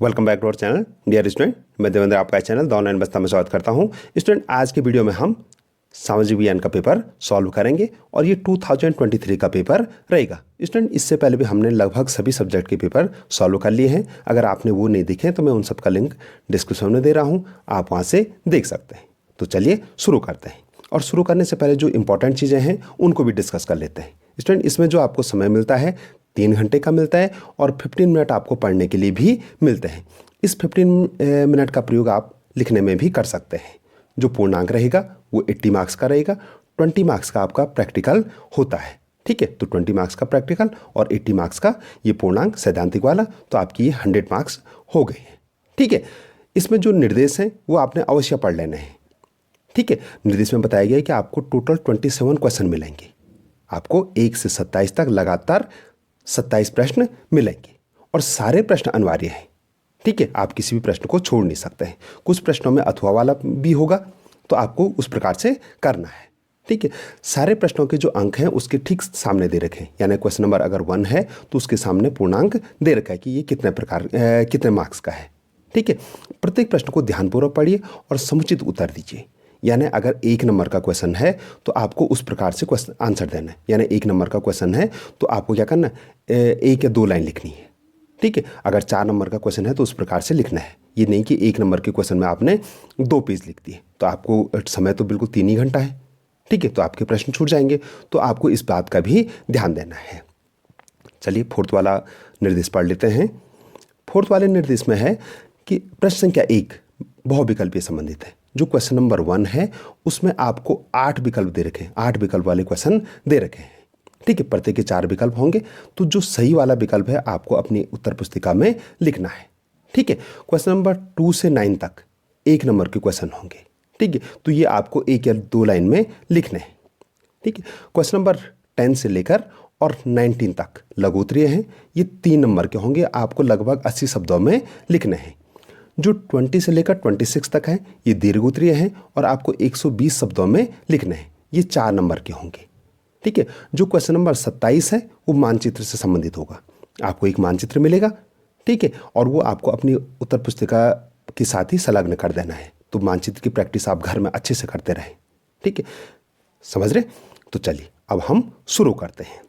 Welcome back to our channel dear student. मैं देवेंद्र आपका channel the online बस्ता में स्वागत करता हूं। स्टूडेंट, आज के वीडियो में हम सामाजिक विज्ञान का पेपर सॉल्व करेंगे और ये 2023 का पेपर रहेगा। स्टूडेंट, इससे पहले भी हमने लगभग सभी सब्जेक्ट के पेपर सॉल्व कर लिए हैं। अगर आपने वो नहीं देखे तो मैं उन सब का लिंक डिस्क्रिप्शन में दे रहा हूँ, आप वहाँ से देख सकते हैं। तो चलिए शुरू करते हैं, और शुरू करने से पहले जो इंपॉर्टेंट चीज़ें हैं उनको भी डिस्कस कर लेते हैं। स्टूडेंट, इसमें जो आपको समय मिलता है 3 घंटे का मिलता है और 15 मिनट आपको पढ़ने के लिए भी मिलते हैं। इस 15 मिनट का प्रयोग आप लिखने में भी कर सकते हैं। जो पूर्णांक रहेगा वो 80 मार्क्स का रहेगा। 20 मार्क्स का आपका प्रैक्टिकल होता है। ठीक है, तो 20 मार्क्स का प्रैक्टिकल और 80 मार्क्स का ये पूर्णांक सैद्धांतिक वाला, तो आपकी ये 100 मार्क्स हो गए हैं। ठीक है, इसमें जो निर्देश हैं वो आपने अवश्य पढ़ लेने हैं। ठीक है, निर्देश में बताया गया है कि आपको टोटल 27 क्वेश्चन मिलेंगे। आपको 1 से 27 तक लगातार 27 प्रश्न मिलेंगे और सारे प्रश्न अनिवार्य हैं। ठीक है, आप किसी भी प्रश्न को छोड़ नहीं सकते हैं। कुछ प्रश्नों में अथवा वाला भी होगा, तो आपको उस प्रकार से करना है। ठीक है, सारे प्रश्नों के जो अंक हैं उसके ठीक सामने दे रखे हैं। यानी क्वेश्चन नंबर अगर 1 है तो उसके सामने पूर्णांक दे रखा है कि ये कितने मार्क्स का है। ठीक है, प्रत्येक प्रश्न को ध्यानपूर्वक पढ़िए और समुचित उत्तर दीजिए। यानी अगर 1 नंबर का क्वेश्चन है तो आपको उस प्रकार से क्वेश्चन आंसर देना है। यानी 1 नंबर का क्वेश्चन है तो आपको क्या करना है, 1 या 2 लाइन लिखनी है। ठीक है, अगर 4 नंबर का क्वेश्चन है तो उस प्रकार से लिखना है। ये नहीं कि 1 नंबर के क्वेश्चन में आपने 2 पेज लिख दिए, तो आपको समय तो बिल्कुल 3 ही घंटा है। ठीक है, तो आपके प्रश्न छूट जाएंगे। तो आपको इस बात का भी ध्यान देना है। चलिए फोर्थ वाला निर्देश पढ़ लेते हैं। फोर्थ वाले निर्देश में है कि प्रश्न संख्या 1 बहुविकल्पीय संबंधित है। जो क्वेश्चन नंबर 1 है उसमें आपको 8 विकल्प दे रखे हैं। 8 विकल्प वाले क्वेश्चन दे रखे हैं। ठीक है, प्रत्येक के 4 विकल्प होंगे, तो जो सही वाला विकल्प है आपको अपनी उत्तर पुस्तिका में लिखना है। ठीक है, क्वेश्चन नंबर 2 से 9 तक 1 नंबर के क्वेश्चन होंगे। ठीक है, तो ये आपको 1 या 2 लाइन में लिखने हैं। ठीक है, क्वेश्चन नंबर 10 से लेकर और 19 तक लघु उत्तरीय हैं। ये 3 नंबर के होंगे, आपको लगभग 80 शब्दों में लिखने हैं। जो 20 से लेकर 26 तक है ये दीर्घ उत्तरीय हैं और आपको 120 शब्दों में लिखने हैं। ये 4 नंबर के होंगे। ठीक है, जो क्वेश्चन नंबर 27 है वो मानचित्र से संबंधित होगा। आपको एक मानचित्र मिलेगा। ठीक है, और वो आपको अपनी उत्तर पुस्तिका के साथ ही संलग्न कर देना है। तो मानचित्र की प्रैक्टिस आप घर में अच्छे से करते रहें। ठीक है, समझ रहे? तो चलिए अब हम शुरू करते हैं।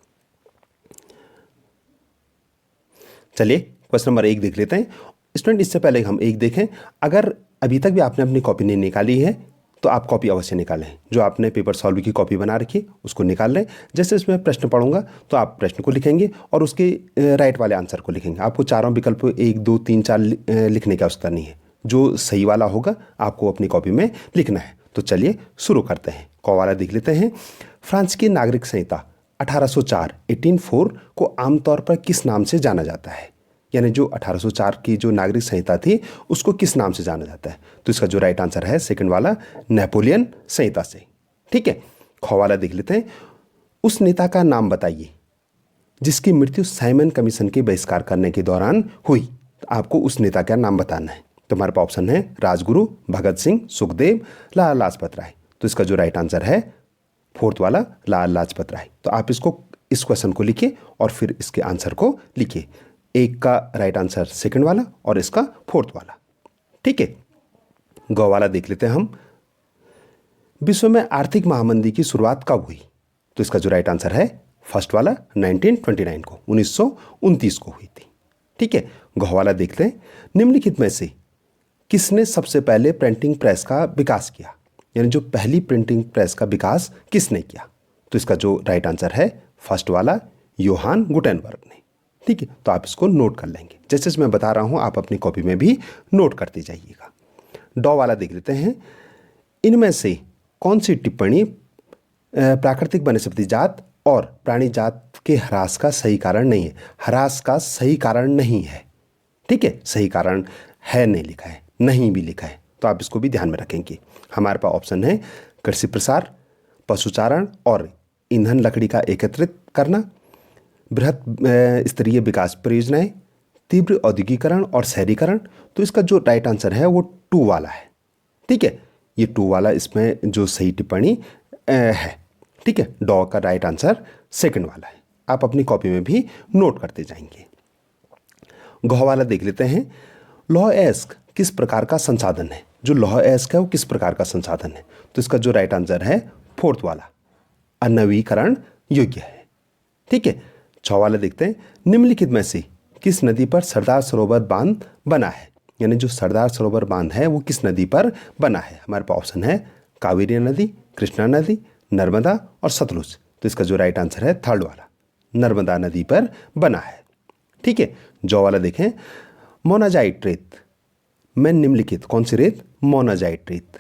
चलिए क्वेश्चन नंबर 1 देख लेते हैं। स्टूडेंट, इससे पहले हम 1 देखें। अगर अभी तक भी आपने अपनी कॉपी नहीं निकाली है तो आप कॉपी अवश्य निकालें। जो आपने पेपर सॉल्व की कॉपी बना रखी उसको निकाल लें। जैसे इसमें प्रश्न पढ़ूंगा तो आप प्रश्न को लिखेंगे और उसके राइट वाले आंसर को लिखेंगे। आपको चारों विकल्प 1 2 3 4 लिखने की आवश्यकता नहीं है। जो सही वाला होगा आपको अपनी कॉपी में लिखना है। तो चलिए शुरू करते हैं। क वाला देख लेते हैं। फ्रांस की नागरिक संहिता 1804 को आमतौर पर किस नाम से जाना जाता है? यानी जो 1804 की जो नागरिक संहिता थी उसको किस नाम से जाना जाता है? तो इसका जो राइट आंसर है सेकंड वाला, नेपोलियन संहिता से। ठीक है, ख वाला देख लेते हैं। उस नेता का नाम बताइए जिसकी मृत्यु साइमन कमीशन के बहिष्कार करने के दौरान हुई। तो आपको उस नेता का नाम बताना है। तो हमारे पास ऑप्शन है राजगुरु, भगत सिंह, सुखदेव, लाला लाजपत राय। तो इसका जो राइट आंसर है फोर्थ वाला, लाला लाजपत राय। तो आप इस क्वेश्चन को लिखिए और फिर इसके आंसर को लिखिए। 1 का राइट आंसर सेकंड वाला और इसका फोर्थ वाला। ठीक है, ग वाला देख लेते हैं हम। विश्व में आर्थिक महामंदी की शुरुआत कब हुई? तो इसका जो राइट आंसर है फर्स्ट वाला, 1929 को, 1929 को हुई थी। ठीक है, घ वाला देखते हैं। निम्नलिखित में से किसने सबसे पहले प्रिंटिंग प्रेस का विकास किया? यानी जो पहली प्रिंटिंग प्रेस का विकास किसने किया? तो इसका जो राइट आंसर है फर्स्ट वाला, योहान गुटेनबर्ग ने। ठीक है, तो आप इसको नोट कर लेंगे। जैसे मैं बता रहा हूं आप अपनी कॉपी में भी नोट करते जाइएगा। ड वाला देख लेते हैं। इनमें से कौन सी टिप्पणी प्राकृतिक वनस्पति जात और प्राणी जात के ह्रास का सही कारण नहीं है? ह्रास का सही कारण नहीं है। ठीक है, सही कारण है नहीं लिखा है, नहीं भी लिखा है, तो आप इसको भी ध्यान में रखेंगे। हमारे पास ऑप्शन है कृषि प्रसार, पशुचारण और ईंधन लकड़ी का एकत्रित करना, बृहत स्तरीय विकास परियोजनाएं, तीव्र औद्योगिकरण और शहरीकरण। तो इसका जो राइट आंसर है वो 2 वाला है। ठीक है, ये 2 वाला इसमें जो सही टिप्पणी है। ठीक है, डॉ का राइट आंसर सेकंड वाला है। आप अपनी कॉपी में भी नोट करते जाएंगे। घ वाला देख लेते हैं। लौह अयस्क किस प्रकार का संसाधन है? जो लौह अयस्क है वो किस प्रकार का संसाधन है? तो इसका जो राइट आंसर है फोर्थ वाला, अनवीकरण योग्य है। ठीक है, 6 वाला देखते हैं। निम्नलिखित में से किस नदी पर सरदार सरोवर बांध बना है? यानी जो सरदार सरोवर बांध है वो किस नदी पर बना है? हमारे पास ऑप्शन है कावेरी नदी, कृष्णा नदी, नर्मदा और सतलुज। तो इसका जो राइट आंसर है थर्ड वाला, नर्मदा नदी पर बना है। ठीक है, जो वाला देखें। मोनाजाइट रेत में निम्नलिखित कौन सी रेत? मोनाजाइट रेत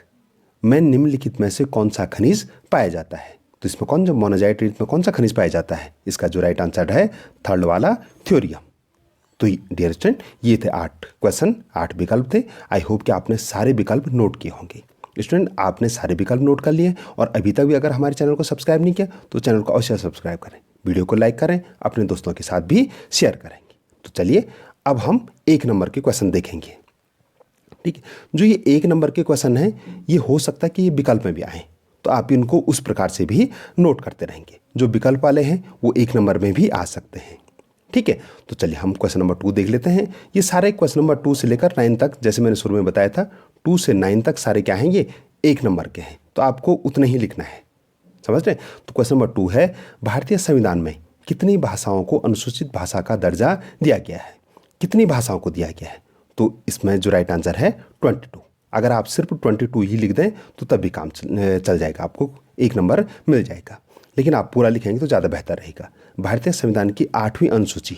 में निम्नलिखित में से कौन सा खनिज पाया जाता है? तो इसमें कौन, जो मोनाजाइट रेत में कौन सा खनिज पाया जाता है? इसका जो राइट आंसर है थर्ड वाला, थ्योरियम। तो डियर स्टूडेंट, ये थे 8 क्वेश्चन, 8 विकल्प थे। आई होप कि आपने सारे विकल्प नोट किए होंगे। स्टूडेंट, आपने सारे विकल्प नोट कर लिए और अभी तक भी अगर हमारे चैनल को सब्सक्राइब नहीं किया तो चैनल को अवश्य सब्सक्राइब करें, वीडियो को लाइक करें, अपने दोस्तों के साथ भी शेयर करेंगे। तो चलिए अब हम 1 नंबर के क्वेश्चन देखेंगे। ठीक है, जो ये 1 नंबर के क्वेश्चन है ये हो सकता है कि ये विकल्प में भी आए, तो आप इनको उस प्रकार से भी नोट करते रहेंगे। जो विकल्प वाले हैं वो 1 नंबर में भी आ सकते हैं। ठीक है, तो चलिए हम क्वेश्चन नंबर 2 देख लेते हैं। ये सारे क्वेश्चन नंबर 2 से लेकर 9 तक, जैसे मैंने शुरू में बताया था, 2 से 9 तक सारे क्या हैं? ये 1 नंबर के हैं, तो आपको उतना ही लिखना है। समझ रहे हैं? तो क्वेश्चन नंबर 2 है, भारतीय संविधान में कितनी भाषाओं को अनुसूचित भाषा का दर्जा दिया गया है? कितनी भाषाओं को दिया गया है? तो इसमें जो राइट आंसर है 22। अगर आप सिर्फ 22 ही लिख दें तो तब भी काम चल जाएगा, आपको 1 नंबर मिल जाएगा। लेकिन आप पूरा लिखेंगे तो ज़्यादा बेहतर रहेगा। भारतीय संविधान की 8वीं अनुसूची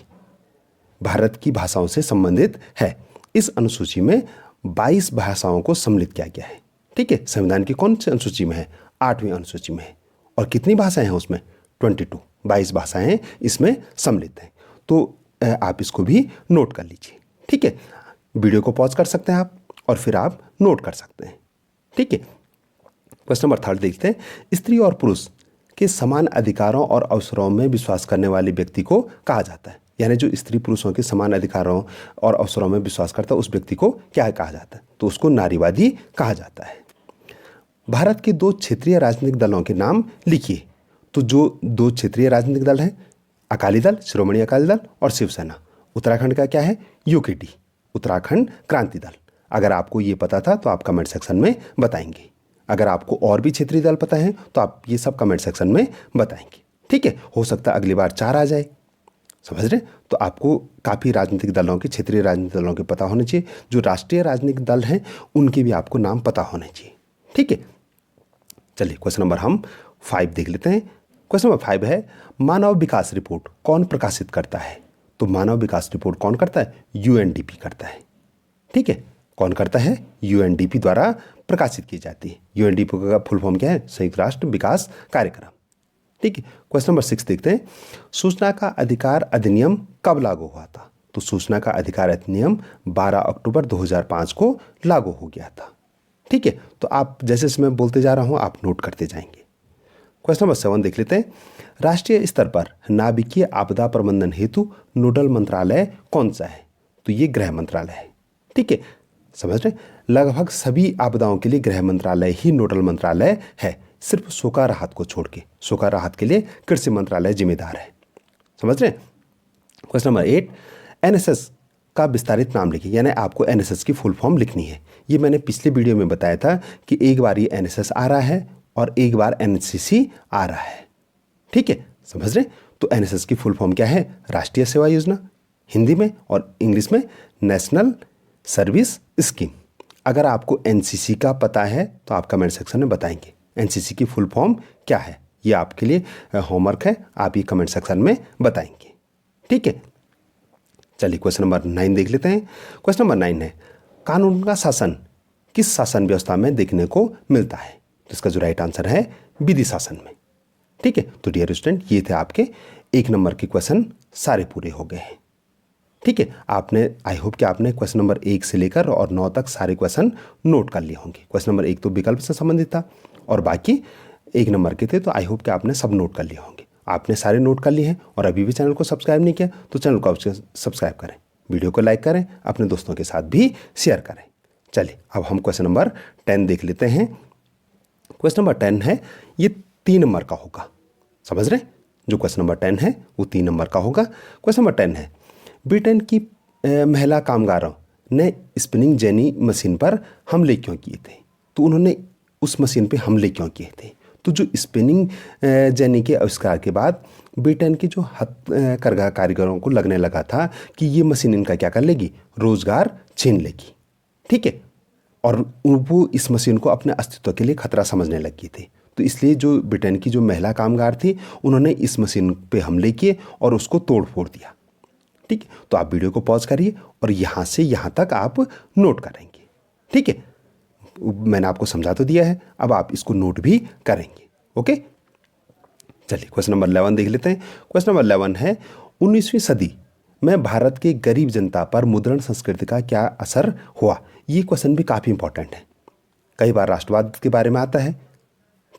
भारत की भाषाओं से संबंधित है। इस अनुसूची में 22 भाषाओं को सम्मिलित किया गया है। ठीक है, संविधान की कौन सी अनुसूची में है? 8वीं अनुसूची में है। और कितनी भाषाएं हैं उसमें? 22 भाषाएं इसमें सम्मिलित हैं। तो आप इसको भी नोट कर लीजिए। ठीक है, वीडियो को पॉज कर सकते हैं आप और फिर आप नोट कर सकते हैं। ठीक है, क्वेश्चन नंबर 3 देखते हैं। स्त्री और पुरुष के समान अधिकारों और अवसरों में विश्वास करने वाले व्यक्ति को कहा जाता है? यानी जो स्त्री पुरुषों के समान अधिकारों और अवसरों में विश्वास करता है उस व्यक्ति को क्या कहा जाता है? तो उसको नारीवादी कहा जाता है। भारत के 2 क्षेत्रीय राजनीतिक दलों के नाम लिखिए। तो जो 2 क्षेत्रीय राजनीतिक दल हैं, अकाली दल, श्रोमणी अकाली दल और शिवसेना। उत्तराखंड का क्या है? यूकेडी, उत्तराखंड क्रांति दल। अगर आपको ये पता था तो आप कमेंट सेक्शन में बताएंगे। अगर आपको और भी क्षेत्रीय दल पता है तो आप ये सब कमेंट सेक्शन में बताएंगे। ठीक है, हो सकता है अगली बार 4 आ जाए। समझ रहे? तो आपको काफ़ी राजनीतिक दलों के, क्षेत्रीय राजनीतिक दलों के पता होने चाहिए। जो राष्ट्रीय राजनीतिक दल हैं उनके भी आपको नाम पता होने चाहिए। ठीक है, चलिए क्वेश्चन नंबर हम 5 देख लेते हैं। क्वेश्चन नंबर 5 है, मानव विकास रिपोर्ट कौन प्रकाशित करता है? तो मानव विकास रिपोर्ट कौन करता है? यूएनडीपी करता है। ठीक है, कौन करता है? यूएनडीपी द्वारा प्रकाशित की जाती है। यूएनडीपी का फुल फॉर्म क्या है? संयुक्त राष्ट्र विकास कार्यक्रम। ठीक है, क्वेश्चन नंबर 6 देखते हैं। सूचना का अधिकार अधिनियम कब लागू हुआ था? तो सूचना का अधिकार अधिनियम 12 अक्टूबर 2005 को लागू हो गया था। ठीक है, तो आप जैसे मैं बोलते जा रहा हूं आप नोट करते जाएंगे। क्वेश्चन नंबर 7 देख लेते हैं। राष्ट्रीय स्तर पर नाभिकीय आपदा प्रबंधन हेतु नोडल मंत्रालय कौन सा है? तो ये गृह मंत्रालय है। ठीक है, समझ रहे? लगभग सभी आपदाओं के लिए गृह मंत्रालय ही नोडल मंत्रालय है, सिर्फ सूखा राहत को छोड़ के। सूखा राहत के लिए कृषि मंत्रालय जिम्मेदार है। समझ रहे? क्वेश्चन नंबर 8, एनएसएस का विस्तारित नाम लिखिए। यानी आपको एनएसएस की फुल फॉर्म लिखनी है। ये मैंने पिछले वीडियो में बताया था कि एक बार ये एनएसएस आ रहा है और एक बार एनसीसी आ रहा है। ठीक है, समझ रहे? तो एनएसएस की फुल फॉर्म क्या है? राष्ट्रीय सेवा योजना हिंदी में, और इंग्लिश में नेशनल सर्विस स्कीम। अगर आपको एनसीसी का पता है तो आप कमेंट सेक्शन में बताएंगे एनसीसी की फुल फॉर्म क्या है। ये आपके लिए होमवर्क है, आप ये कमेंट सेक्शन में बताएंगे। ठीक है, चलिए क्वेश्चन नंबर 9 देख लेते हैं। क्वेश्चन नंबर 9 है, कानून का शासन किस शासन व्यवस्था में देखने को मिलता है? तो इसका जो राइट आंसर है विधि शासन में। ठीक है, तो डियर स्टूडेंट ये थे आपके 1 नंबर के क्वेश्चन, सारे पूरे हो गए हैं। ठीक है, आपने, आई होप कि आपने क्वेश्चन नंबर 1 से लेकर और 9 तक सारे क्वेश्चन नोट कर लिए होंगे। क्वेश्चन नंबर 1 तो विकल्प से संबंधित था और बाकी 1 नंबर के थे, तो आई होप कि आपने सब नोट कर लिए होंगे। आपने सारे नोट कर लिए हैं और अभी भी चैनल को सब्सक्राइब नहीं किया तो चैनल को सब्सक्राइब करें, वीडियो को लाइक करें, अपने दोस्तों के साथ भी शेयर करें। चलिए अब हम क्वेश्चन नंबर 10 देख लेते हैं। क्वेश्चन नंबर 10 है, ये 3 नंबर का होगा। समझ रहे? जो क्वेश्चन नंबर 10 है वो 3 नंबर का होगा। क्वेश्चन नंबर 10 है, ब्रिटेन की महिला कामगारों ने स्पिनिंग जेनी मशीन पर हमले क्यों किए थे? तो उन्होंने उस मशीन पे हमले क्यों किए थे? तो जो स्पिनिंग जेनी के आविष्कार के बाद ब्रिटेन के जो हथकरघा कारीगरों को लगने लगा था कि ये मशीन इनका क्या कर लेगी, रोजगार छीन लेगी। ठीक है, और वो इस मशीन को अपने अस्तित्व के लिए खतरा समझने लगी थी। तो इसलिए जो ब्रिटेन की जो महिला कामगार थी उन्होंने इस मशीन पे हमले किए और उसको तोड़ फोड़ दिया। ठीक है, तो आप वीडियो को पॉज करिए और यहाँ से यहाँ तक आप नोट करेंगे। ठीक है, मैंने आपको समझा तो दिया है, अब आप इसको नोट भी करेंगे। ओके, चलिए क्वेश्चन नंबर 11 देख लेते हैं। क्वेश्चन नंबर 11 है, 19वीं सदी में भारत की गरीब जनता पर मुद्रण संस्कृति का क्या असर हुआ? ये क्वेश्चन भी काफ़ी इंपॉर्टेंट है, कई बार राष्ट्रवाद के बारे में आता है।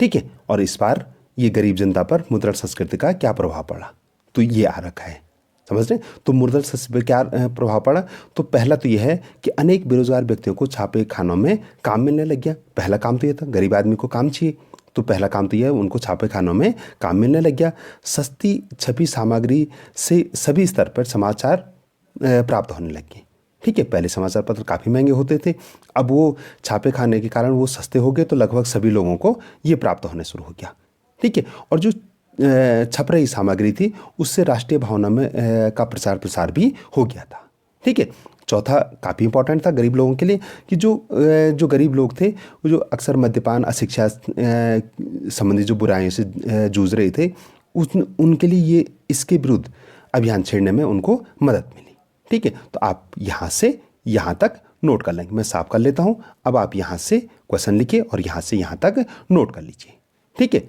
ठीक है, और इस बार ये गरीब जनता पर मुद्रण संस्कृति का क्या प्रभाव पड़ा, तो ये आ रखा है, समझ रहे हैं? तो मुद्रण संस्कृति पर क्या प्रभाव पड़ा? तो पहला तो यह है कि अनेक बेरोजगार व्यक्तियों को छापे खानों में काम मिलने लग गया। पहला काम तो यह था, गरीब आदमी को काम चाहिए, तो पहला काम तो यह है उनको छापे खानों में काम मिलने लग गया। सस्ती छपी सामग्री से सभी स्तर पर समाचार प्राप्त होने लग गए। ठीक है, पहले समाचार पत्र काफ़ी महंगे होते थे, अब वो छापे खाने के कारण वो सस्ते हो गए, तो लगभग सभी लोगों को ये प्राप्त होने शुरू हो गया। ठीक है, और जो छप रही सामग्री थी उससे राष्ट्रीय भावना में का प्रचार प्रसार भी हो गया था। ठीक है, चौथा काफ़ी इंपॉर्टेंट था गरीब लोगों के लिए कि जो गरीब लोग थे वो जो अक्सर मद्यपान, अशिक्षा संबंधी जो बुराइयों से जूझ रहे थे, उनके लिए ये इसके विरुद्ध अभियान छेड़ने में उनको मदद मिली। ठीक है, तो आप यहाँ से यहाँ तक नोट कर लेंगे। मैं साफ कर लेता हूँ, अब आप यहाँ से क्वेश्चन लिखिए और यहाँ से यहाँ तक नोट कर लीजिए। ठीक है,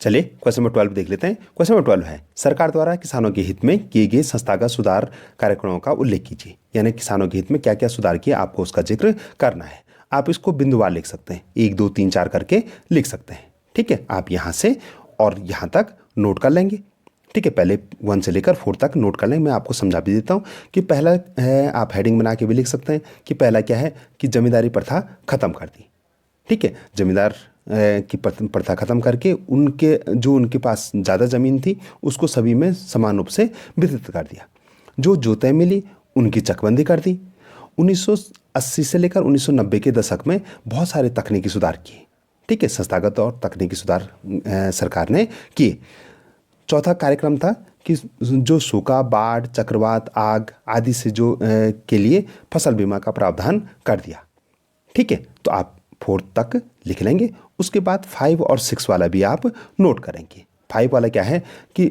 चलिए क्वेश्चन नंबर 12 देख लेते हैं। क्वेश्चन नंबर 12 है, सरकार द्वारा किसानों के हित में किए गए संस्थागत सुधार कार्यक्रमों का उल्लेख कीजिए। यानी किसानों के हित में क्या क्या सुधार किए, आपको उसका जिक्र करना है। आप इसको बिंदुवार लिख सकते हैं, 1 2 3 4 करके लिख सकते हैं। ठीक है, आप यहाँ से और यहाँ तक नोट कर लेंगे। ठीक है, पहले 1 से लेकर 4 तक नोट कर लेंगे। मैं आपको समझा भी देता हूँ कि पहला है, आप हेडिंग बना के भी लिख सकते हैं कि पहला क्या है कि जमींदारी प्रथा खत्म कर दी। ठीक है, जमींदार की प्रथा खत्म करके उनके पास ज़्यादा ज़मीन थी उसको सभी में समान रूप से वितरित कर दिया। जो जोतें मिली उनकी चकबंदी कर दी। 1980 से लेकर 1990 के दशक में बहुत सारे तकनीकी सुधार किए। ठीक है, संस्थागत और तकनीकी सुधार सरकार ने किए। चौथा कार्यक्रम था कि जो सूखा, बाढ़, चक्रवात, आग आदि से जो के लिए फसल बीमा का प्रावधान कर दिया। ठीक है, तो आप 4 तक लिख लेंगे। उसके बाद 5 और 6 वाला भी आप नोट करेंगे। 5 वाला क्या है कि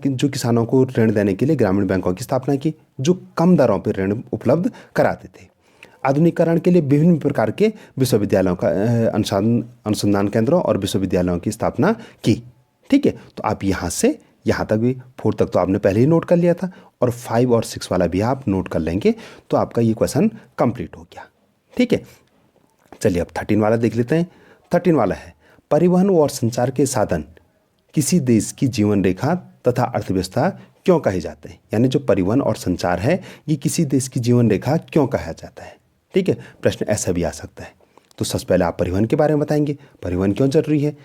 जो किसानों को ऋण देने के लिए ग्रामीण बैंकों की स्थापना की, जो कम दरों पर ऋण उपलब्ध कराते थे। आधुनिकीकरण के लिए विभिन्न प्रकार के विश्वविद्यालयों का अनुसंधान केंद्रों और विश्वविद्यालयों की स्थापना की। ठीक है, तो आप यहाँ से यहाँ तक भी 4 तक तो आपने पहले ही नोट कर लिया था, और 5 और 6 वाला भी आप नोट कर लेंगे, तो आपका ये क्वेश्चन कंप्लीट हो गया। ठीक है, चलिए अब 13 वाला देख लेते हैं। 13 वाला है, परिवहन और संचार के साधन किसी देश की जीवन रेखा तथा अर्थव्यवस्था क्यों कहे जाते हैं? यानी जो परिवहन और संचार है ये किसी देश की जीवन रेखा क्यों कहा जाता है? ठीक है, प्रश्न ऐसा भी आ सकता है। तो सबसे पहले आप परिवहन के बारे में बताएंगे, परिवहन क्यों जरूरी है।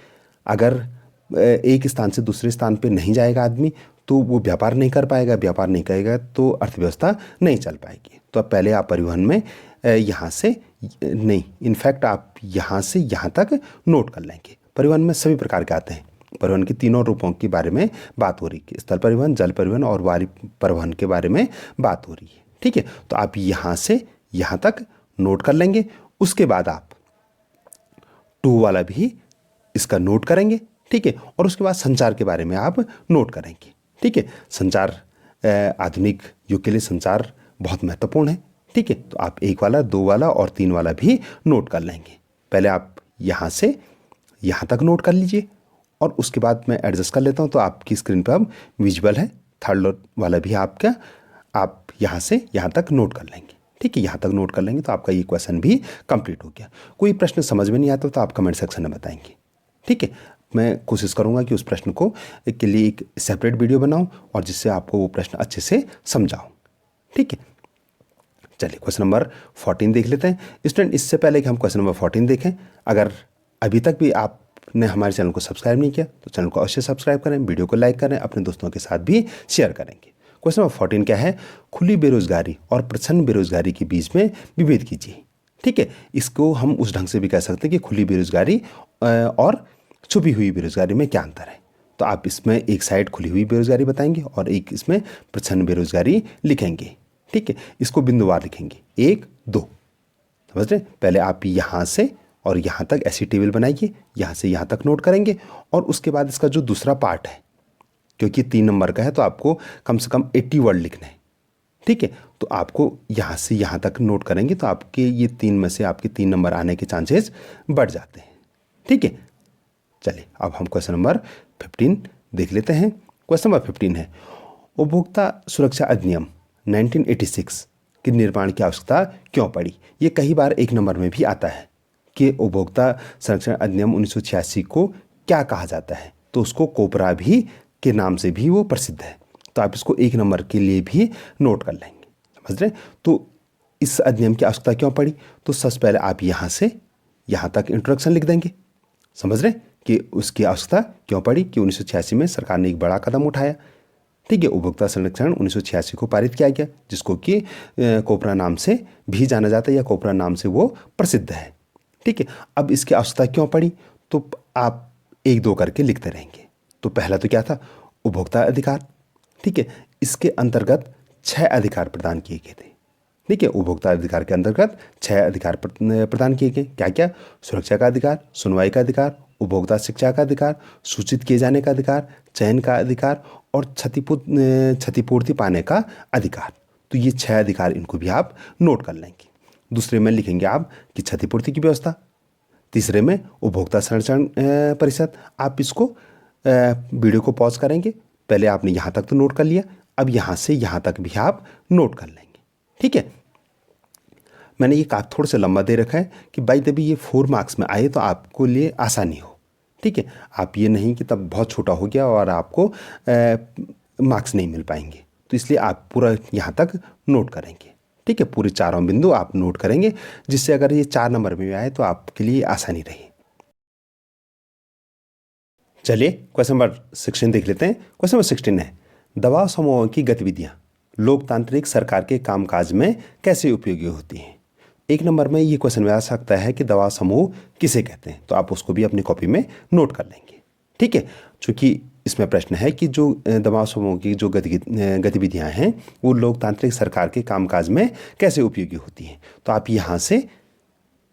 अगर एक स्थान से दूसरे स्थान पे नहीं जाएगा आदमी तो वो व्यापार नहीं कर पाएगा, व्यापार नहीं करेगा तो अर्थव्यवस्था नहीं चल पाएगी। तो अब पहले आप परिवहन में यहाँ से नहीं, इनफैक्ट आप यहाँ से यहाँ तक नोट कर लेंगे। परिवहन में सभी प्रकार के आते हैं। परिवहन के तीनों रूपों के बारे में बात हो रही है, स्थल परिवहन, जल परिवहन और वायु परिवहन के बारे में बात हो रही है। ठीक है, तो आप यहाँ से यहाँ तक नोट कर लेंगे। उसके बाद आप 2 वाला भी इसका नोट करेंगे। ठीक है, और उसके बाद संचार के बारे में आप नोट करेंगे। ठीक है, संचार आधुनिक युग के लिए संचार बहुत महत्वपूर्ण है। ठीक है, तो आप 1 वाला, 2 वाला और 3 वाला भी नोट कर लेंगे। पहले आप यहाँ से यहाँ तक नोट कर लीजिए और उसके बाद मैं एडजस्ट कर लेता हूँ, तो आपकी स्क्रीन पर अब विजुअल है। 3rd वाला भी आपका आप यहाँ से यहाँ तक नोट कर लेंगे। ठीक है, यहाँ तक नोट कर लेंगे तो आपका ये क्वेश्चन भी कंप्लीट हो गया। कोई प्रश्न समझ में नहीं आता तो आप कमेंट सेक्शन में बताएंगे। ठीक है, मैं कोशिश करूँगा कि उस प्रश्न को के लिए एक सेपरेट वीडियो बनाऊँ और जिससे आपको वो प्रश्न अच्छे से समझाऊँ। ठीक है, चलिए क्वेश्चन नंबर 14 देख लेते हैं। स्टूडेंट, इससे पहले कि हम क्वेश्चन नंबर 14 देखें, अगर अभी तक भी आपने हमारे चैनल को सब्सक्राइब नहीं किया तो चैनल को अवश्य सब्सक्राइब करें, वीडियो को लाइक करें, अपने दोस्तों के साथ भी शेयर करेंगे। क्वेश्चन नंबर 14 क्या है, खुली बेरोजगारी और प्रच्छन्न बेरोजगारी के बीच में विभेद कीजिए। ठीक है, इसको हम उस ढंग से भी कह सकते हैं कि खुली बेरोजगारी और छुपी हुई बेरोजगारी में क्या अंतर है। तो आप इसमें एक साइड खुली हुई बेरोजगारी बताएंगे और एक इसमें प्रच्छन्न बेरोजगारी लिखेंगे। ठीक है, इसको बिंदुवार लिखेंगे 1 2, समझ रहे। पहले आप यहाँ से और यहाँ तक ऐसी टेबल बनाइए, यहाँ से यहाँ तक नोट करेंगे और उसके बाद इसका जो दूसरा पार्ट है, क्योंकि 3 नंबर का है तो आपको कम से कम 80 वर्ड लिखने हैं। ठीक है, तो आपको यहाँ से यहाँ तक नोट करेंगे तो आपके ये 3 में से आपके 3 नंबर आने के चांसेस बढ़ जाते हैं। ठीक है, चलिए अब हम क्वेश्चन नंबर 15 देख लेते हैं। क्वेश्चन नंबर 15 है, उपभोक्ता सुरक्षा अधिनियम 1986 के निर्माण की आवश्यकता क्यों पड़ी। ये कई बार 1 नंबर में भी आता है कि उपभोक्ता संरक्षण अधिनियम 1986 को क्या कहा जाता है, तो उसको कोपरा भी के नाम से भी वो प्रसिद्ध है। तो आप इसको 1 नंबर के लिए भी नोट कर लेंगे, समझ रहे। तो इस अधिनियम की आवश्यकता क्यों पड़ी, तो सबसे पहले आप यहाँ से यहाँ तक इंट्रोडक्शन लिख देंगे, समझ रहे कि उसकी आवश्यकता क्यों पड़ी कि 1986 में सरकार ने एक बड़ा कदम उठाया। ठीक है, उपभोक्ता संरक्षण 1986 को पारित किया गया, जिसको कि कोपरा नाम से भी जाना जाता है या कोपरा नाम से वो प्रसिद्ध है। ठीक है, अब इसकी आवश्यकता क्यों पड़ी, तो आप 1 2 करके लिखते रहेंगे। तो पहला तो क्या था, उपभोक्ता अधिकार। ठीक है, इसके अंतर्गत 6 अधिकार प्रदान किए गए थे। ठीक है, उपभोक्ता अधिकार के अंतर्गत 6 अधिकार प्रदान किए गए। क्या क्या, सुरक्षा का अधिकार, सुनवाई का अधिकार, उपभोक्ता शिक्षा का अधिकार, सूचित किए जाने का अधिकार, चयन का अधिकार और क्षतिपूर्ति पाने का अधिकार। तो ये 6 अधिकार, इनको भी आप नोट कर लेंगे। दूसरे में लिखेंगे आप कि क्षतिपूर्ति की व्यवस्था। तीसरे में उपभोक्ता संरक्षण परिषद। आप इसको वीडियो को पॉज करेंगे, पहले आपने यहाँ तक तो नोट कर लिया, अब यहाँ से यहाँ तक भी आप नोट कर लेंगे। ठीक है, मैंने ये काफ़ी थोड़ा सा लंबा दे रखा है कि भाई तभी ये 4 मार्क्स में आए तो आपको लिए आसानी हो। ठीक है, आप ये नहीं कि तब बहुत छोटा हो गया और आपको मार्क्स नहीं मिल पाएंगे, तो इसलिए आप पूरा यहाँ तक नोट करेंगे। ठीक है, पूरे चारों बिंदु आप नोट करेंगे, जिससे अगर ये 4 नंबर में आए तो आपके लिए आसानी रही। चलिए क्वेश्चन नंबर 16 देख लेते हैं। क्वेश्चन नंबर 16 है, दबाव समूहों की गतिविधियाँ लोकतांत्रिक सरकार के कामकाज में कैसे उपयोगी होती हैं। 1 नंबर में ये क्वेश्चन में आ सकता है कि दबाव समूह किसे कहते हैं, तो आप उसको भी अपनी कॉपी में नोट कर लेंगे। ठीक है, चूँकि इसमें प्रश्न है कि जो दबाव समूह की जो गतिविधियाँ हैं वो लोकतांत्रिक सरकार के कामकाज में कैसे उपयोगी होती हैं, तो आप यहाँ से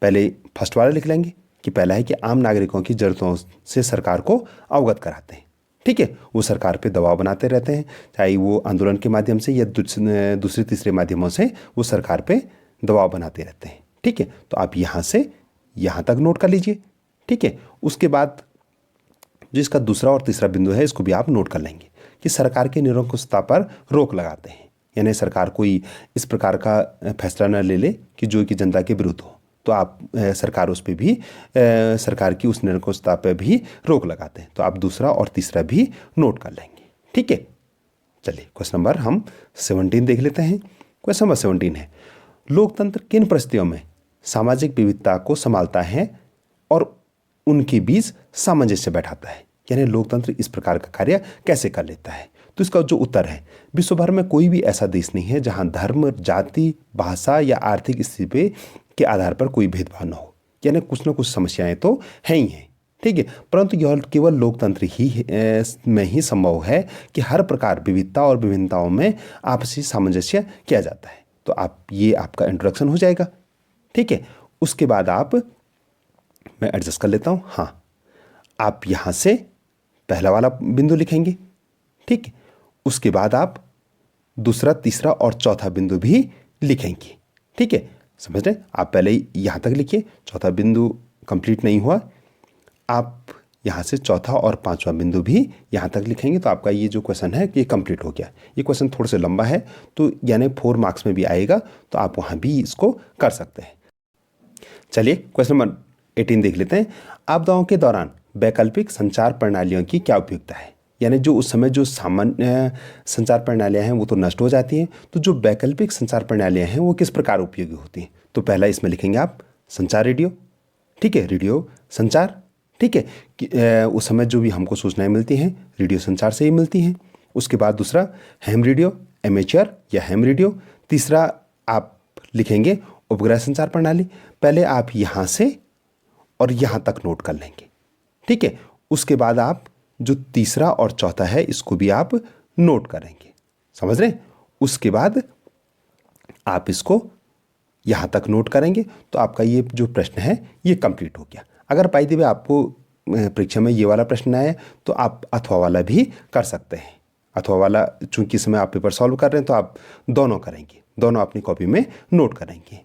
पहले फर्स्ट वाला लिख लेंगे कि पहला है कि आम नागरिकों की जरूरतों से सरकार को अवगत कराते हैं। ठीक है, वो सरकार पे दबाव बनाते रहते हैं, चाहे वो आंदोलन के माध्यम से या दूसरे तीसरे माध्यमों से वो सरकार पे दबाव बनाते रहते हैं। ठीक है, तो आप यहाँ से यहाँ तक नोट कर लीजिए। ठीक है, उसके बाद जो इसका दूसरा और तीसरा बिंदु है इसको भी आप नोट कर लेंगे कि सरकार की निरंकुशता पर रोक लगाते हैं, यानी सरकार कोई इस प्रकार का फैसला न ले ले कि जो कि जनता के विरुद्ध हो, तो आप सरकार उस पर भी सरकार की उस निरंकुशता पर भी रोक लगाते हैं, तो आप दूसरा और तीसरा भी नोट कर लेंगे। ठीक है, चलिए क्वेश्चन नंबर हम 17 देख लेते हैं। क्वेश्चन नंबर 17 है, लोकतंत्र किन परिस्थितियों में सामाजिक विविधता को संभालता है और उनके बीच सामंजस्य बैठाता है, यानी लोकतंत्र इस प्रकार का कार्य कैसे कर लेता है। तो इसका जो उत्तर है, विश्व भर में कोई भी ऐसा देश नहीं है जहां धर्म, जाति, भाषा या आर्थिक स्थिति के आधार पर कोई भेदभाव न हो, यानी कुछ न कुछ समस्याएं तो हैं ही हैं। ठीक है, परंतु यह केवल लोकतंत्र ही में ही संभव है कि हर प्रकार विविधता और विभिन्नताओं में आपसी सामंजस्य किया जाता है। तो आप ये आपका इंट्रोडक्शन हो जाएगा। ठीक है, उसके बाद आप, मैं एडजस्ट कर लेता हूँ, हाँ, आप यहाँ से पहला वाला बिंदु लिखेंगे। ठीक है, उसके बाद आप दूसरा, तीसरा और चौथा बिंदु भी लिखेंगे। ठीक है, समझ रहे, आप पहले यहाँ तक लिखिए, चौथा बिंदु कंप्लीट नहीं हुआ, आप यहाँ से चौथा और पांचवा बिंदु भी यहाँ तक लिखेंगे, तो आपका ये जो क्वेश्चन है ये कंप्लीट हो गया। ये क्वेश्चन थोड़ा सा लंबा है, तो यानी 4 मार्क्स में भी आएगा, तो आप वहाँ भी इसको कर सकते हैं। चलिए क्वेश्चन नंबर 18 देख लेते हैं। आपदाओं के दौरान वैकल्पिक संचार प्रणालियों की क्या उपयोगिता है, यानी जो उस समय जो सामान्य संचार प्रणालियां हैं वो तो नष्ट हो जाती हैं, तो जो वैकल्पिक संचार प्रणालियां हैं वो किस प्रकार उपयोगी होती हैं। तो पहला इसमें लिखेंगे आप संचार रेडियो। ठीक है, रेडियो संचार। ठीक है, कि उस समय जो भी हमको सूचनाएं मिलती हैं रेडियो संचार से ही मिलती हैं। उसके बाद दूसरा हैम रेडियो, एमेच्योर या हैम रेडियो। तीसरा आप लिखेंगे उपग्रह संचार प्रणाली। पहले आप यहाँ से और यहाँ तक नोट कर लेंगे, ठीक है। उसके बाद आप जो तीसरा और चौथा है इसको भी आप नोट करेंगे, समझ रहे हैं। उसके बाद आप इसको यहाँ तक नोट करेंगे तो आपका ये जो प्रश्न है ये कंप्लीट हो गया। अगर बाय द वे आपको परीक्षा में ये वाला प्रश्न आया तो आप अथवा वाला भी कर सकते हैं। अथवा वाला चूंकि इस समय आप पेपर सॉल्व कर रहे हैं तो आप दोनों करेंगे, दोनों अपनी कॉपी में नोट करेंगे।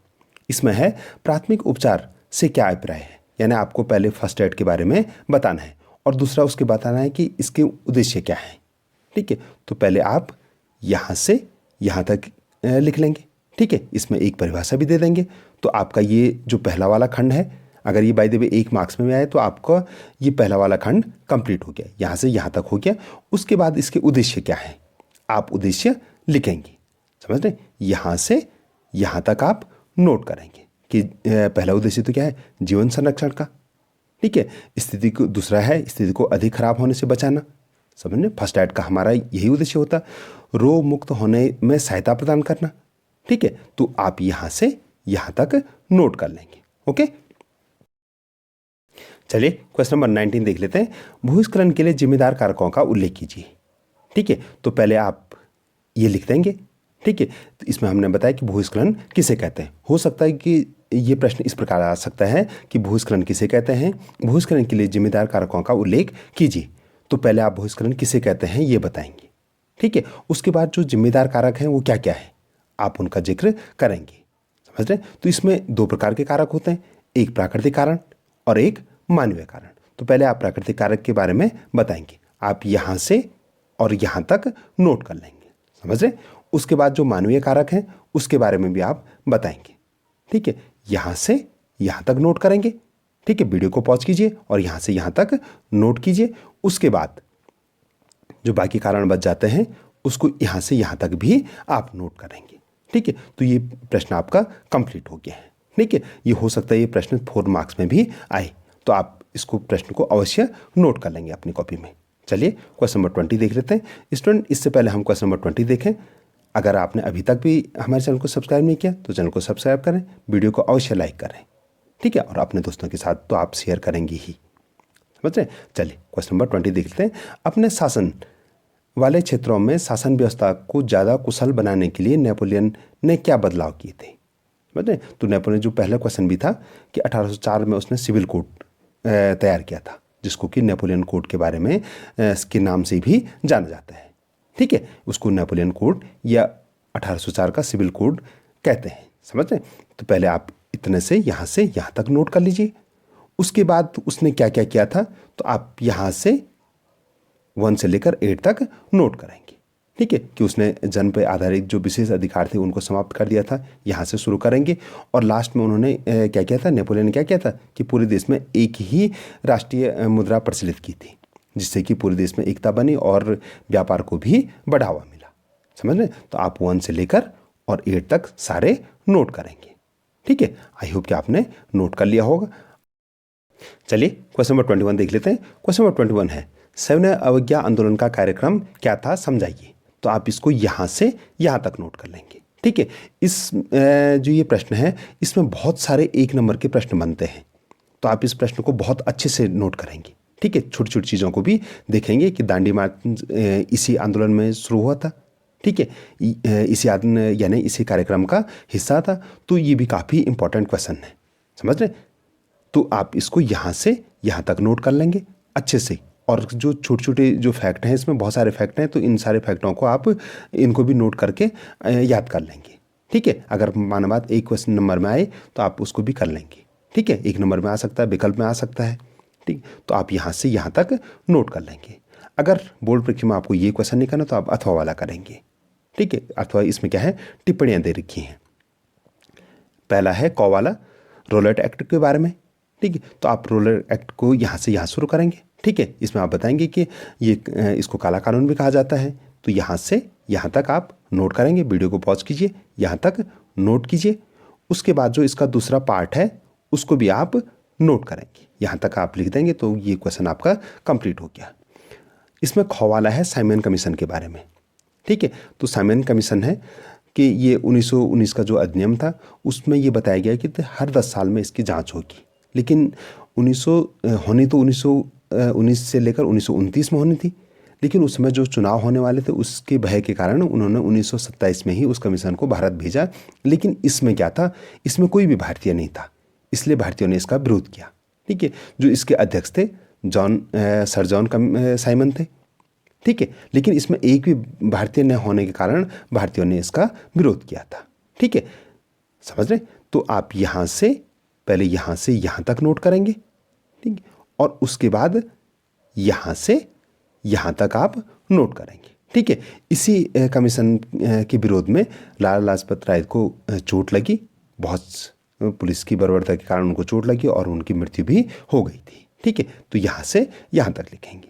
इसमें है प्राथमिक उपचार से क्या अभिप्राय है, यानी आपको पहले फर्स्ट एड के बारे में बताना है और दूसरा उसके बताना है कि इसके उद्देश्य क्या है, ठीक है। तो पहले आप यहाँ से यहाँ तक लिख लेंगे, ठीक है। इसमें एक परिभाषा भी दे देंगे। तो आपका ये जो पहला वाला खंड है, अगर ये बाय द वे 1 मार्क्स में आए तो आपका ये पहला वाला खंड कंप्लीट हो गया, यहाँ से यहाँ तक हो गया। उसके बाद इसके उद्देश्य क्या है आप उद्देश्य लिखेंगे, समझ रहे। यहाँ से यहाँ तक आप नोट करेंगे कि पहला उद्देश्य तो क्या है, जीवन संरक्षण का, ठीक है। स्थिति को दूसरा है स्थिति को अधिक खराब होने से बचाना, समझ। फर्स्ट एड का हमारा यही उद्देश्य होता, रोग मुक्त होने में सहायता प्रदान करना, ठीक है। तो आप यहाँ से यहाँ तक नोट कर लेंगे, ओके। चलिए क्वेश्चन नंबर 19 देख लेते हैं। भूस्खलन के लिए जिम्मेदार कारकों का उल्लेख कीजिए, ठीक है। तो पहले आप ये लिख देंगे, ठीक है। तो इसमें हमने बताया कि भूस्खलन किसे कहते हैं। हो सकता है कि ये प्रश्न इस प्रकार आ सकता है कि भूस्खलन किसे कहते हैं, भूस्खलन के लिए जिम्मेदार कारकों का उल्लेख कीजिए। तो पहले आप भूस्खलन किसे कहते हैं ये बताएंगे, ठीक है। उसके बाद जो जिम्मेदार कारक हैं वो क्या क्या है आप उनका जिक्र करेंगे, समझ रहे हैं। तो इसमें 2 प्रकार के कारक होते हैं, एक प्राकृतिक कारण और एक मानवीय कारण। तो पहले आप प्राकृतिक कारक के बारे में बताएंगे, आप यहाँ से और यहाँ तक नोट कर लेंगे, समझ रहे। उसके बाद जो मानवीय कारक हैं उसके बारे में भी आप बताएंगे, ठीक है। यहाँ से यहाँ तक नोट करेंगे, ठीक है। वीडियो को पॉज कीजिए और यहाँ से यहाँ तक नोट कीजिए। उसके बाद जो बाकी कारण बच जाते हैं उसको यहाँ से यहाँ तक भी आप नोट करेंगे, ठीक है। तो ये प्रश्न आपका कंप्लीट हो गया है, ठीक है। ये हो सकता है ये प्रश्न 4 मार्क्स में भी आए, तो आप इसको प्रश्न को अवश्य नोट कर लेंगे अपनी कॉपी में। चलिए क्वेश्चन नंबर 20 देख लेते हैं। स्टूडेंट इससे पहले हम क्वेश्चन नंबर 20 देखें, अगर आपने अभी तक भी हमारे चैनल को सब्सक्राइब नहीं किया तो चैनल को सब्सक्राइब करें, वीडियो को अवश्य लाइक करें, ठीक है। और अपने दोस्तों के साथ तो आप शेयर करेंगे ही, समझ रहे। चलिए क्वेश्चन नंबर 20 देख लेते हैं। अपने शासन वाले क्षेत्रों में शासन व्यवस्था को ज़्यादा कुशल बनाने के लिए नेपोलियन ने क्या बदलाव किए थे, समझ रहे। तो नेपोलियन जो पहला क्वेश्चन भी था कि 1804 में उसने सिविल कोड तैयार किया था, जिसको कि नेपोलियन कोड के बारे में के नाम से भी जाना जाता है, ठीक है। उसको नेपोलियन कोड या 1804 का सिविल कोड कहते हैं, समझ रहे। तो पहले आप इतने से यहाँ तक नोट कर लीजिए। उसके बाद उसने क्या क्या किया था तो आप यहाँ से 1 से लेकर 8 तक नोट करेंगे, ठीक है। कि उसने जन्म पर आधारित जो विशेष अधिकार थे उनको समाप्त कर दिया था, यहाँ से शुरू करेंगे। और लास्ट में उन्होंने क्या किया था, नेपोलियन ने क्या किया था कि पूरे देश में एक ही राष्ट्रीय मुद्रा प्रचलित की थी, जिससे कि पूरे देश में एकता बनी और व्यापार को भी बढ़ावा मिला, समझ रहे। तो आप 1 से लेकर और 8 तक सारे नोट करेंगे, ठीक है। आई होप कि आपने नोट कर लिया होगा। चलिए क्वेश्चन नंबर 21 देख लेते हैं। क्वेश्चन नंबर 21 है, सविनय अवज्ञा आंदोलन का कार्यक्रम क्या था समझाइए। तो आप इसको यहाँ से यहाँ तक नोट कर लेंगे, ठीक है। इस जो ये प्रश्न है इसमें बहुत सारे 1 नंबर के प्रश्न बनते हैं, तो आप इस प्रश्न को बहुत अच्छे से नोट करेंगे, ठीक है। छोटी छोटी चीज़ों को भी देखेंगे कि दांडी मार्च इसी आंदोलन में शुरू हुआ था, ठीक है। इसी यानी इसी कार्यक्रम का हिस्सा था। तो ये भी काफ़ी इंपॉर्टेंट क्वेश्चन है, समझ रहे। तो आप इसको यहाँ से यहाँ तक नोट कर लेंगे अच्छे से। और जो छोटे छोटे जो फैक्ट हैं, इसमें बहुत सारे फैक्ट हैं, तो इन सारे फैक्टों को आप इनको भी नोट करके याद कर लेंगे, ठीक है। अगर माना बात 1 क्वेश्चन नंबर में आए तो आप उसको भी कर लेंगे, ठीक है। 1 नंबर में आ सकता है, विकल्प में आ सकता है, ठीक। तो आप यहाँ से यहाँ तक नोट कर लेंगे। अगर बोर्ड परीक्षा में आपको ये क्वेश्चन नहीं करना तो आप अथवा वाला करेंगे, ठीक है। अथवा इसमें क्या है, टिप्पणियाँ दे रखी हैं। पहला है क वाला रोलेट एक्ट के बारे में, ठीक है। तो आप रोलेट एक्ट को यहाँ से यहाँ शुरू करेंगे, ठीक है। इसमें आप बताएंगे कि ये इसको काला कानून भी कहा जाता है। तो यहाँ से यहाँ तक आप नोट करेंगे। वीडियो को पॉज कीजिए, यहाँ तक नोट कीजिए। उसके बाद जो इसका दूसरा पार्ट है उसको भी आप नोट करेंगे, यहाँ तक आप लिख देंगे। तो ये क्वेश्चन आपका कंप्लीट हो गया। इसमें ख वाला है साइमन कमीशन के बारे में, ठीक है। तो साइमन कमीशन है कि ये 1919 का जो अधिनियम था उसमें ये बताया गया कि हर 10 साल में इसकी जांच होगी, लेकिन 1900 होनी तो 1919 से लेकर 1929 में होनी थी, लेकिन उस समय जो चुनाव होने वाले थे उसके भय के कारण उन्होंने 1927 में ही उस कमीशन को भारत भेजा। लेकिन इसमें क्या था, इसमें कोई भी भारतीय नहीं था, इसलिए भारतीयों ने इसका विरोध किया। ठीक है। जो इसके अध्यक्ष थे सर जॉन साइमन थे। ठीक है। लेकिन इसमें एक भी भारतीय न होने के कारण भारतीयों ने इसका विरोध किया था। ठीक है, समझ रहे। तो आप यहाँ से पहले यहाँ से यहाँ तक नोट करेंगे, ठीक है, और उसके बाद यहाँ से यहाँ तक आप नोट करेंगे। ठीक है। इसी कमीशन के विरोध में लाला लाजपत राय को चोट लगी, बहुत पुलिस की बर्बरता के कारण उनको चोट लगी और उनकी मृत्यु भी हो गई थी। ठीक है। तो यहाँ से यहाँ तक लिखेंगे,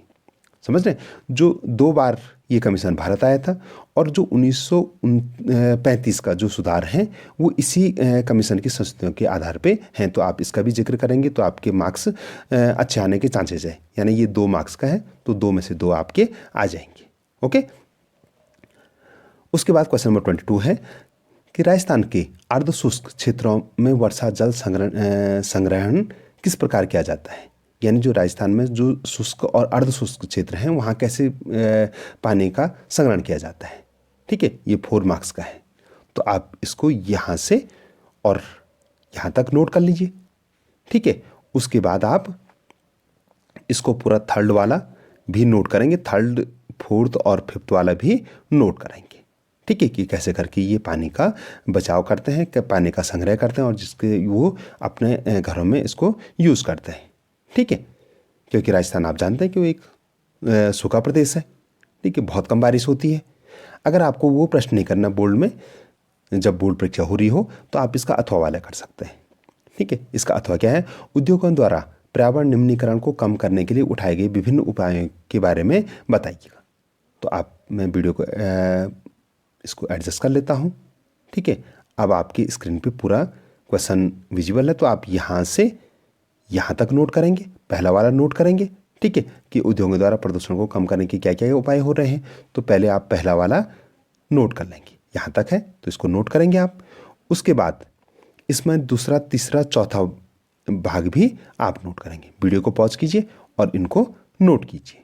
समझ रहे। जो 2 बार ये कमीशन भारत आया था और जो 1935 का जो सुधार है वो इसी कमीशन की संस्तुतियों के आधार पे हैं। तो आप इसका भी जिक्र करेंगे तो आपके मार्क्स अच्छे आने के चांसेस है। यानी ये 2 मार्क्स का है तो 2 में से 2 आपके आ जाएंगे। ओके। उसके बाद क्वेश्चन नंबर 22 है कि राजस्थान के अर्ध शुष्क क्षेत्रों में वर्षा जल संग्रहण किस प्रकार किया जाता है। यानी जो राजस्थान में जो शुष्क और अर्ध शुष्क क्षेत्र हैं वहाँ कैसे पानी का संग्रहण किया जाता है। ठीक है, ये 4 मार्क्स का है। तो आप इसको यहाँ से और यहाँ तक नोट कर लीजिए। ठीक है। उसके बाद आप इसको पूरा थर्ड वाला भी नोट करेंगे, थर्ड, फोर्थ और फिफ्थ वाला भी नोट करेंगे। ठीक है, कि कैसे करके ये पानी का बचाव करते हैं, पानी का संग्रह करते हैं और जिसके वो अपने घरों में इसको यूज़ करते हैं। ठीक है, क्योंकि राजस्थान आप जानते हैं कि वो एक सूखा प्रदेश है। ठीक है, बहुत कम बारिश होती है। अगर आपको वो प्रश्न नहीं करना बोर्ड में, जब बोर्ड परीक्षा हो रही हो, तो आप इसका अथवा वाला कर सकते हैं। ठीक है, इसका अथवा क्या है, उद्योगों द्वारा पर्यावरण निम्नीकरण को कम करने के लिए उठाए गए विभिन्न उपायों के बारे में बताइएगा। तो मैं वीडियो को इसको एडजस्ट कर लेता हूँ। ठीक है, अब आपकी स्क्रीन पे पूरा क्वेश्चन विजिबल है। तो आप यहाँ से यहाँ तक नोट करेंगे, पहला वाला नोट करेंगे। ठीक है, कि उद्योगों द्वारा प्रदूषण को कम करने के क्या क्या उपाय हो रहे हैं। तो पहले आप पहला वाला नोट कर लेंगे, यहाँ तक है तो इसको नोट करेंगे आप। उसके बाद इसमें दूसरा, तीसरा, चौथा भाग भी आप नोट करेंगे। वीडियो को पॉज कीजिए और इनको नोट कीजिए।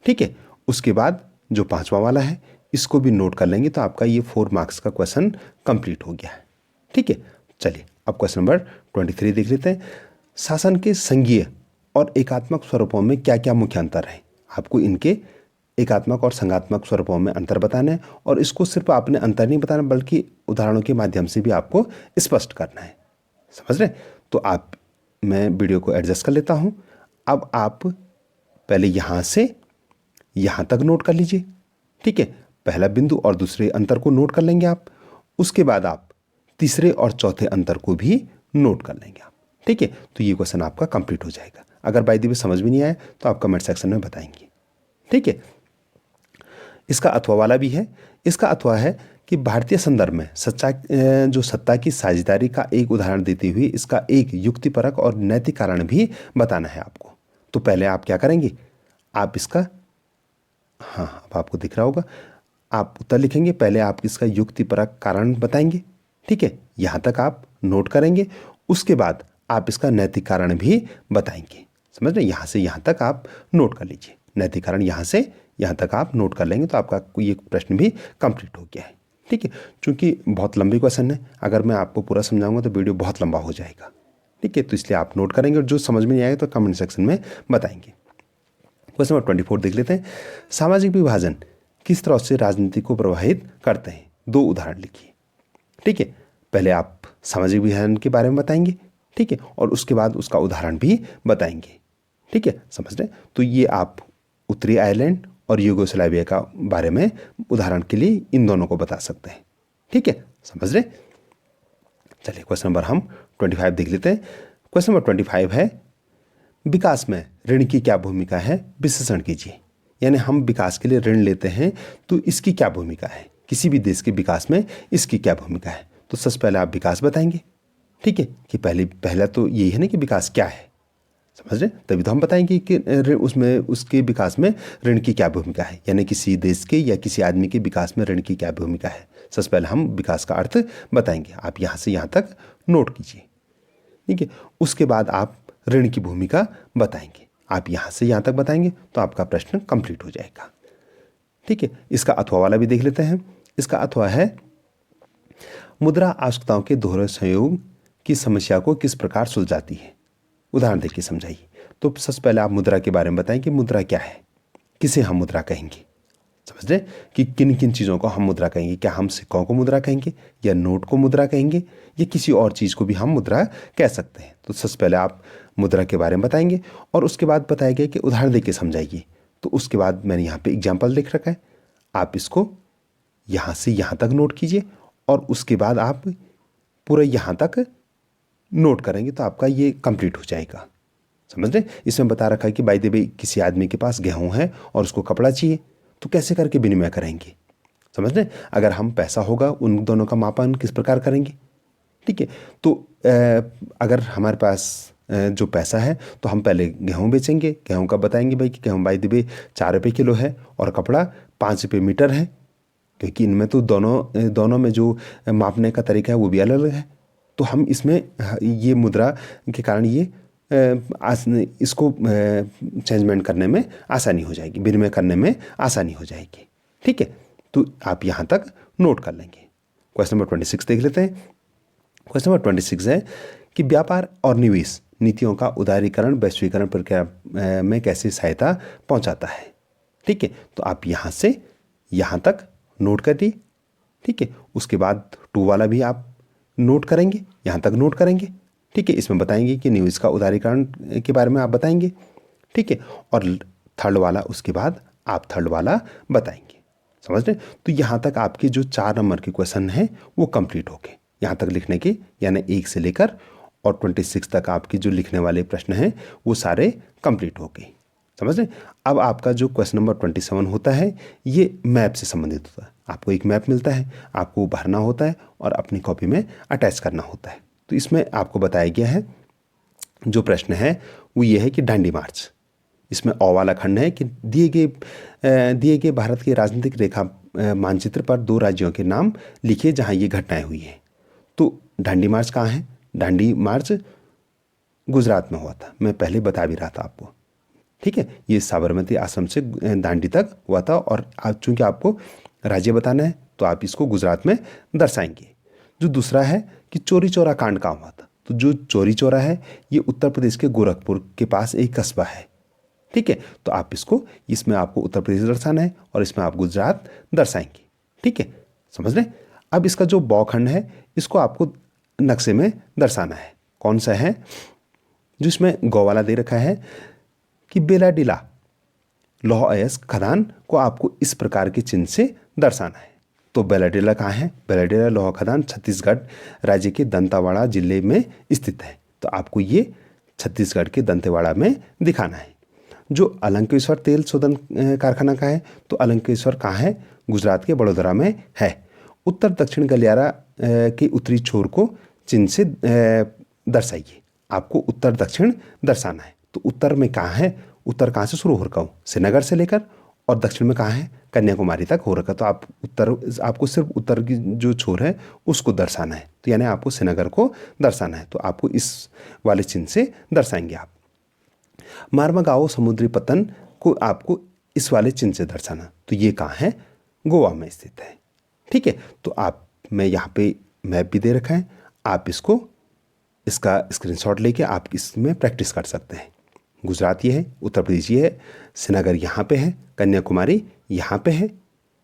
ठीक है, उसके बाद जो 5वां वाला है इसको भी नोट कर लेंगे। तो आपका ये 4 मार्क्स का क्वेश्चन कंप्लीट हो गया है। ठीक है, चलिए अब क्वेश्चन नंबर 23 देख लेते हैं। शासन के संघीय और एकात्मक स्वरूपों में क्या क्या मुख्य अंतर है। आपको इनके एकात्मक और संघात्मक स्वरूपों में अंतर बताना है और इसको सिर्फ आपने अंतर नहीं बताना बल्कि उदाहरणों के माध्यम से भी आपको स्पष्ट करना है। समझ रहे। तो मैं वीडियो को एडजस्ट कर लेता हूं। अब आप पहले यहाँ से यहाँ तक नोट कर लीजिए। ठीक है, पहला बिंदु और दूसरे अंतर को नोट कर लेंगे आप। उसके बाद आप तीसरे और चौथे अंतर को भी नोट कर लेंगे आप। ठीक है, तो ये क्वेश्चन आपका कंप्लीट हो जाएगा। अगर बाय द वे समझ में नहीं आए तो आप कमेंट सेक्शन में बताएंगे। ठीक है, इसका अथवा वाला भी है। इसका अथवा है कि भारतीय संदर्भ में सत्ता की साझेदारी का एक उदाहरण देते हुए इसका एक युक्तिपरक और नैतिक कारण भी बताना है आपको। तो पहले आप क्या करेंगे, आप इसका, अब आपको दिख रहा होगा, आप उत्तर लिखेंगे। पहले आप इसका युक्तिपरक कारण बताएंगे। ठीक है, यहाँ तक आप नोट करेंगे। उसके बाद आप इसका नैतिक कारण भी बताएंगे। समझ रहे। यहाँ से यहाँ तक आप नोट कर लीजिए। नैतिक कारण यहाँ से यहाँ तक आप नोट कर लेंगे तो आपका ये प्रश्न भी कंप्लीट हो गया है। ठीक है, चूँकि बहुत लंबी क्वेश्चन है, अगर मैं आपको पूरा समझाऊंगा तो वीडियो बहुत लंबा हो जाएगा। ठीक है, तो इसलिए आप नोट करेंगे और जो समझ में नहीं आएगा तो कमेंट सेक्शन में बताएंगे। क्वेश्चन नंबर 24 देख लेते हैं। सामाजिक विभाजन किस तरह से राजनीति को प्रभावित करते हैं। 2 उदाहरण लिखिए। ठीक है, पहले आप सामाजिक विभाजन के बारे में बताएंगे। ठीक है, और उसके बाद उसका उदाहरण भी बताएंगे। ठीक है, समझ रहे। तो ये आप उत्तरी आयरलैंड और यूगोस्लाविया का बारे में उदाहरण के लिए इन दोनों को बता सकते हैं। ठीक है, समझ रहे। चलिए क्वेश्चन नंबर हम 25 देख लेते हैं। क्वेश्चन नंबर 25 है, विकास में ऋण की क्या भूमिका है, विश्लेषण कीजिए। यानी हम विकास के लिए ऋण लेते हैं तो इसकी क्या भूमिका है, किसी भी देश के विकास में इसकी क्या भूमिका है। तो सबसे पहले आप विकास बताएंगे। ठीक है, कि पहला तो यही है ना कि विकास क्या है। समझ रहे? तभी तो हम बताएंगे कि उसमें उसके विकास में ऋण की क्या भूमिका है, यानी किसी देश के या किसी आदमी के विकास में ऋण की क्या भूमिका है। सबसे पहले हम विकास का अर्थ बताएंगे, आप यहाँ से यहाँ तक नोट कीजिए। ठीक है, उसके बाद आप ऋण की भूमिका बताएंगे, आप यहाँ से यहाँ तक बताएंगे तो आपका प्रश्न कंप्लीट हो जाएगा। ठीक है, इसका अथवा वाला भी देख लेते हैं। इसका अथवा है, मुद्रा आवश्यकताओं के दोहरे संयोग की समस्या को किस प्रकार सुलझाती है, उदाहरण देके समझाइए। तो सबसे पहले आप मुद्रा के बारे में बताएं कि मुद्रा क्या है, किसे हम मुद्रा कहेंगे। समझ रहे कि किन किन चीज़ों को हम मुद्रा कहेंगे, क्या हम सिक्कों को मुद्रा कहेंगे या नोट को मुद्रा कहेंगे या किसी और चीज़ को भी हम मुद्रा कह सकते हैं। तो सबसे पहले आप मुद्रा के बारे में बताएंगे और उसके बाद बताएंगे कि उदाहरण देके समझाइए। तो उसके बाद मैंने यहाँ पे एग्जाम्पल लिख रखा है, आप इसको यहाँ से यहाँ तक नोट कीजिए और उसके बाद आप पूरा यहाँ तक नोट करेंगे तो आपका ये कंप्लीट हो जाएगा। समझ रहे? इसमें बता रखा है कि बाय द वे किसी आदमी के पास गेहूँ है और उसको कपड़ा चाहिए, तो कैसे करके विनिमय करेंगे। समझ रहे? अगर हम पैसा होगा उन दोनों का मापन किस प्रकार करेंगे। ठीक है, तो अगर हमारे पास जो पैसा है तो हम पहले गेहूँ बेचेंगे, गेहूँ का बताएंगे भाई कि गेहूँ बाय द वे 4 रुपये किलो है और कपड़ा 5 रुपये मीटर है, क्योंकि इनमें तो दोनों में जो मापने का तरीका है वो भी अलग अलग है। तो हम इसमें ये मुद्रा के कारण ये इसको चेंजमेंट करने में आसानी हो जाएगी, विनिमय करने में आसानी हो जाएगी। ठीक है, तो आप यहाँ तक नोट कर लेंगे। क्वेश्चन नंबर 26 देख लेते हैं। क्वेश्चन नंबर 26 है कि व्यापार और निवेश नीतियों का उदारीकरण वैश्वीकरण प्रक्रिया में कैसे सहायता पहुँचाता है। ठीक है, तो आप यहाँ से यहाँ तक नोट कर दी। ठीक है, उसके बाद 2 वाला भी आप नोट करेंगे, यहाँ तक नोट करेंगे। ठीक है, इसमें बताएंगे कि निवेश का उदारीकरण के बारे में आप बताएंगे। ठीक है, और 3rd वाला उसके बाद आप 3rd वाला बताएंगे। समझ रहे? तो यहाँ तक आपके जो 4 नंबर के क्वेश्चन हैं वो कंप्लीट हो गए, यहाँ तक लिखने के, यानी 1 से लेकर और 26 तक आपके जो लिखने वाले प्रश्न हैं वो सारे कंप्लीट हो गए। समझ रहे? अब आपका जो क्वेश्चन नंबर 27 होता है ये मैप से संबंधित होता है। आपको एक मैप मिलता है, आपको भरना होता है और अपनी कॉपी में अटैच करना होता है। तो इसमें आपको बताया गया है, जो प्रश्न है वो ये है कि डांडी मार्च, इसमें अ वाला खंड है कि दिए गए भारत के राजनीतिक रेखा मानचित्र पर 2 राज्यों के नाम लिखिए जहां ये घटनाएं हुई हैं। तो डांडी मार्च कहाँ है? डांडी मार्च गुजरात में हुआ था, मैं पहले बता भी रहा था आपको। ठीक है, ये साबरमती आश्रम से दांडी तक हुआ था और चूंकि आपको राज्य बताना है तो आप इसको गुजरात में दर्शाएंगे। जो दूसरा है कि चोरी चौरा कांड कहाँ हुआ था, तो जो चोरी चौरा है ये उत्तर प्रदेश के गोरखपुर के पास एक कस्बा है। ठीक है, तो आप इसमें आपको उत्तर प्रदेश दर्शाना है और इसमें आप गुजरात दर्शाएंगे। ठीक है, समझ रहे? अब इसका जो ब खंड है इसको आपको नक्शे में दर्शाना है। कौन सा है? जो इसमें गौ वाला दे रखा है कि बेलाडीला लौह अयस्क खदान को आपको इस प्रकार के चिन्ह से दर्शाना है। तो बेलाडीला कहाँ है? बेलाडीला लौह खदान छत्तीसगढ़ राज्य के दंतेवाड़ा जिले में स्थित है। तो आपको ये छत्तीसगढ़ के दंतेवाड़ा में दिखाना है। जो अलंकेश्वर तेल शोधन कारखाना का है, तो अलंकेश्वर कहाँ है? गुजरात के बड़ोदरा में है। उत्तर दक्षिण गलियारा के उत्तरी छोर को चिन्ह से दर्शाइए। आपको उत्तर दक्षिण दर्शाना है। तो उत्तर में कहाँ है? उत्तर कहाँ से शुरू हो रखा हूँ? श्रीनगर से लेकर, और दक्षिण में कहाँ है? कन्याकुमारी तक हो रखा। तो आपको सिर्फ उत्तर की जो छोर है उसको दर्शाना है। तो यानी आपको श्रीनगर को दर्शाना है, तो आपको इस वाले चिन्ह से दर्शाएंगे आप। मार्मागाओ समुद्री पतन को आपको इस वाले चिन्ह से दर्शाना। तो ये कहाँ है? गोवा में स्थित है। ठीक है, तो मैं यहाँ पे मैप भी दे रखा है, आप इसका स्क्रीनशॉट लेके आप इसमें प्रैक्टिस कर सकते हैं। गुजरात ये है, उत्तर प्रदेश ये है, श्रीनगर यहाँ पे है, कन्याकुमारी यहाँ पे है।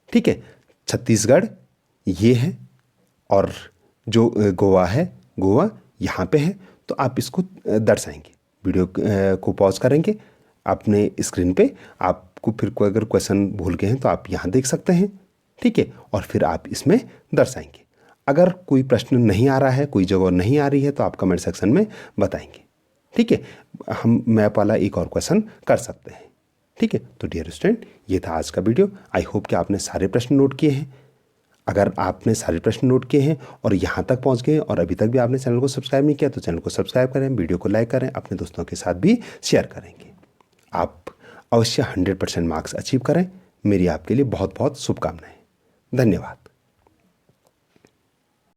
ठीक है, छत्तीसगढ़ ये है और जो गोवा है, गोवा यहाँ पे है। तो आप इसको दर्शाएंगे। वीडियो को पॉज करेंगे अपने स्क्रीन पे, आपको फिर कोई अगर क्वेश्चन भूल गए हैं तो आप यहाँ देख सकते हैं। ठीक है, और फिर आप इसमें दर्शाएंगे। अगर कोई प्रश्न नहीं आ रहा है, कोई जगह नहीं आ रही है, तो आप कमेंट सेक्शन में बताएंगे। ठीक है, हम मैप वाला एक और क्वेश्चन कर सकते हैं। ठीक है, तो डियर स्टूडेंट, ये था आज का वीडियो। आई होप कि आपने सारे प्रश्न नोट किए हैं। अगर आपने सारे प्रश्न नोट किए हैं और यहाँ तक पहुँच गए और अभी तक भी आपने चैनल को सब्सक्राइब नहीं किया तो चैनल को सब्सक्राइब करें, वीडियो को लाइक करें, अपने दोस्तों के साथ भी शेयर करेंगे। आप अवश्य 100% मार्क्स अचीव करें। मेरी आपके लिए बहुत बहुत शुभकामनाएं। धन्यवाद।